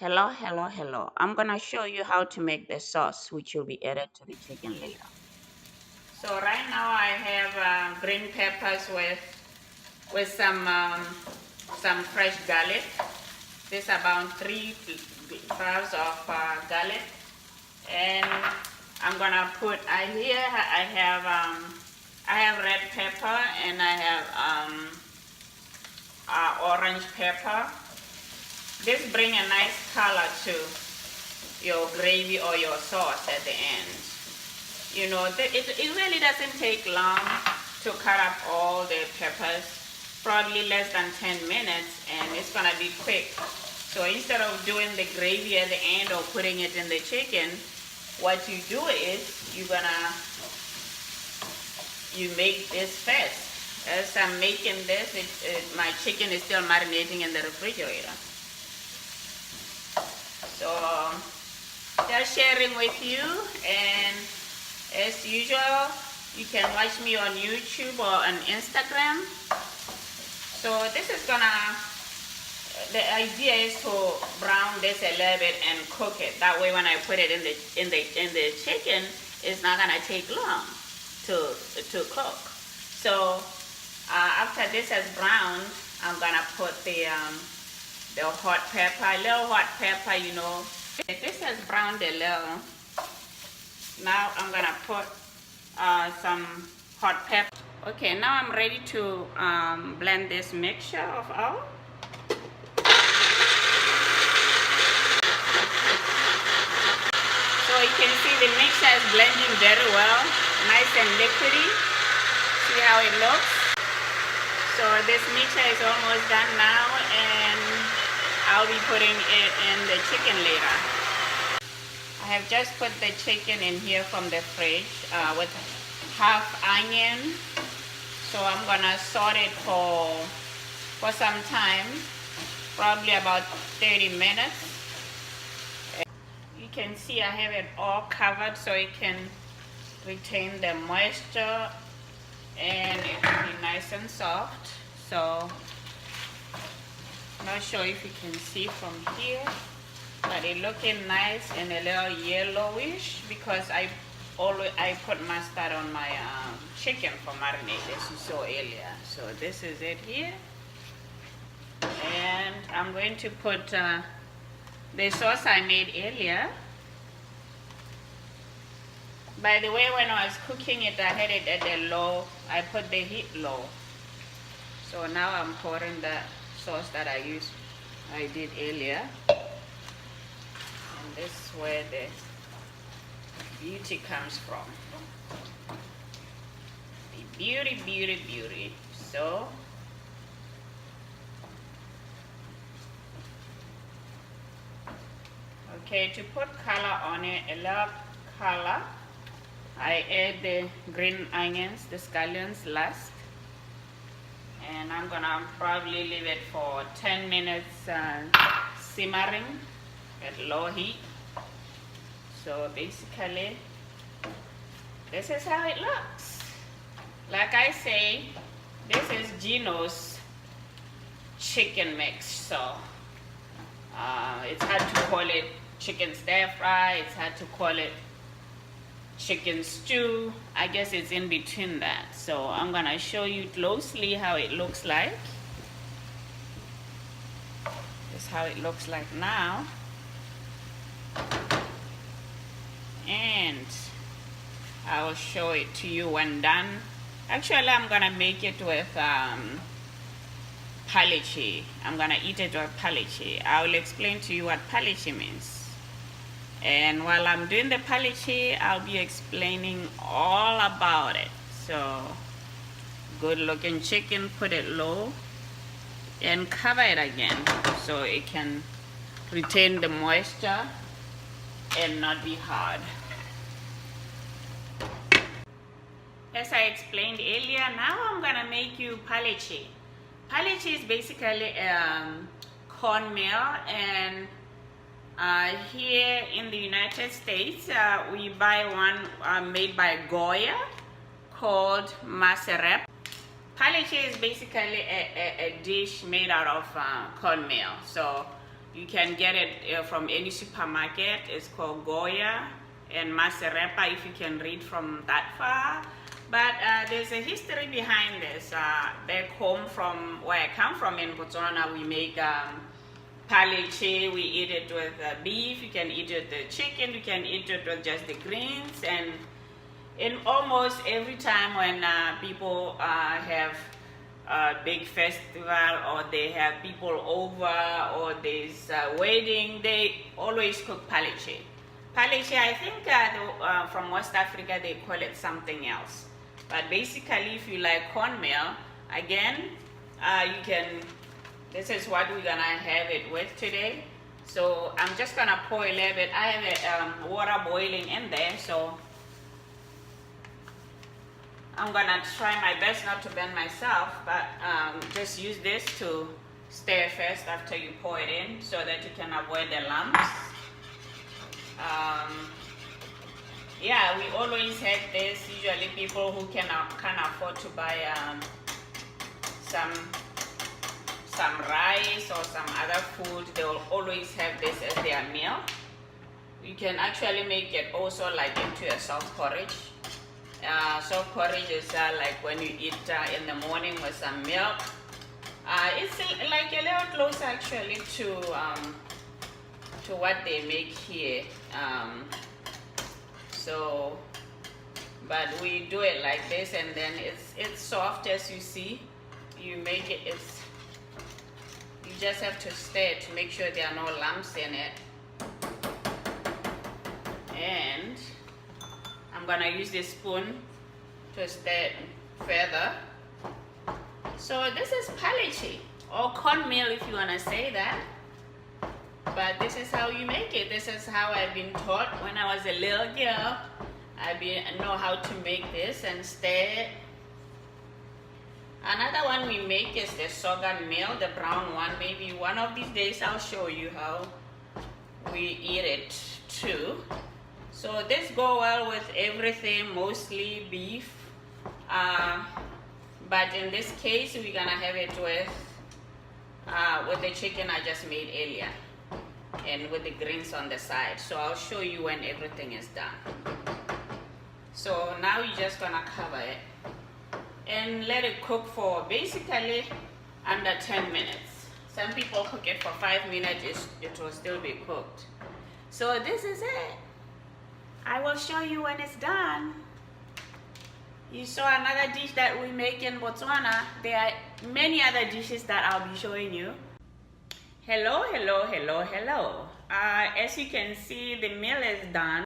Hello. I'm gonna show you how to make the sauce which will be added to the chicken later. So right now I have green peppers with some fresh garlic. This about three cloves of garlic, and I'm gonna put. I have red pepper and I have orange pepper. This bring a nice color to your gravy or your sauce at the end. You know, it really doesn't take long to cut up all the peppers, probably less than 10 minutes, and it's gonna be quick. So instead of doing the gravy at the end or putting it in the chicken, what you do is you make this first. As I'm making this, my chicken is still marinating in the refrigerator. So just sharing with you, and as usual, you can watch me on YouTube or on Instagram. So this is the idea is to brown this a little bit and cook it. That way when I put it in the chicken, it's not gonna take long to cook. So after this has browned, I'm gonna put the hot pepper, a little hot pepper, you know. This has browned a little. Now I'm gonna put some hot pepper. Okay, now I'm ready to blend this mixture of all. So you can see the mixture is blending very well, nice and liquidy. See how it looks? So this mixture is almost done now, and I'll be putting it in the chicken later. I have just put the chicken in here from the fridge with half onion. So I'm gonna saute it for some time, probably about 30 minutes. You can see I have it all covered so it can retain the moisture and it will be nice and soft. So I'm not sure if you can see from here, but it's looking nice and a little yellowish because I put mustard on my chicken for marinade, as you saw earlier. So this is it here, and I'm going to put the sauce I made earlier. By the way, when I was cooking it, I had it at the low. I put the heat low. So now I'm pouring the sauce that I did earlier. And this is where the beauty comes from. The beauty. So okay, to put color on it, a little color, I add the green onions, the scallions last, and I'm gonna probably leave it for 10 minutes simmering at low heat. So basically, this is how it looks. Like I say, this is Gino's chicken mix. So it's hard to call it chicken stir fry, it's hard to call it chicken stew. I guess it's in between that. So I'm gonna show you closely how it looks like. This is how it looks like now. And I will show it to you when done. Actually, I'm gonna make it with Phaleche. I'm gonna eat it with Phaleche. I will explain to you what Phaleche means. And while I'm doing the Phaleche, I'll be explaining all about it. So, good looking chicken, put it low and cover it again so it can retain the moisture and not be hard. As I explained earlier, now I'm gonna make you Phaleche. Phaleche is basically cornmeal, and here in the United States, we buy one made by Goya called Maserep. Phaleche is basically a dish made out of cornmeal. So You can get it from any supermarket. It's called Goya and Maserepa, if you can read from that far. But there's a history behind this. Back home from where I come from in Botswana, we make Phaleche. We eat it with beef, you can eat it with chicken, you can eat it with just the greens. And in almost every time when people have a big festival, or they have people over, or there's a wedding, they always cook Phaleche. Phaleche, I think from West Africa they call it something else. But basically, if you like cornmeal, again, you can, this is what we're gonna have it with today. So I'm just gonna pour a little bit. I have water boiling in there, so I'm gonna try my best not to burn myself, but just use this to stir first after you pour it in, so that you can avoid the lumps. Yeah, we always have this. Usually people who can afford to buy some rice or some other food, they will always have this as their meal. You can actually make it also like into a soft porridge. Soft porridge is like when you eat in the morning with some milk. It's like a little close actually to what they make here. So, but we do it like this, and then it's soft, as you see. You make it, you just have to stir it to make sure there are no lumps in it. And I'm gonna use this spoon to stir it further. So this is Phaleche, or cornmeal if you wanna say that. But this is how you make it. This is how I've been taught when I was a little girl. I know how to make this and stir it. Another one we make is the sorghum meal, the brown one. Maybe one of these days I'll show you how we eat it too. So this go well with everything, mostly beef. But in this case, we're gonna have it with the chicken I just made earlier, and with the greens on the side. So I'll show you when everything is done. So now you're just gonna cover it and let it cook for basically under 10 minutes. Some people cook it for 5 minutes, it will still be cooked. So this is it. I will show you when it's done. You saw another dish that we make in Botswana. There are many other dishes that I'll be showing you. Hello, hello, hello, hello. As you can see, the meal is done.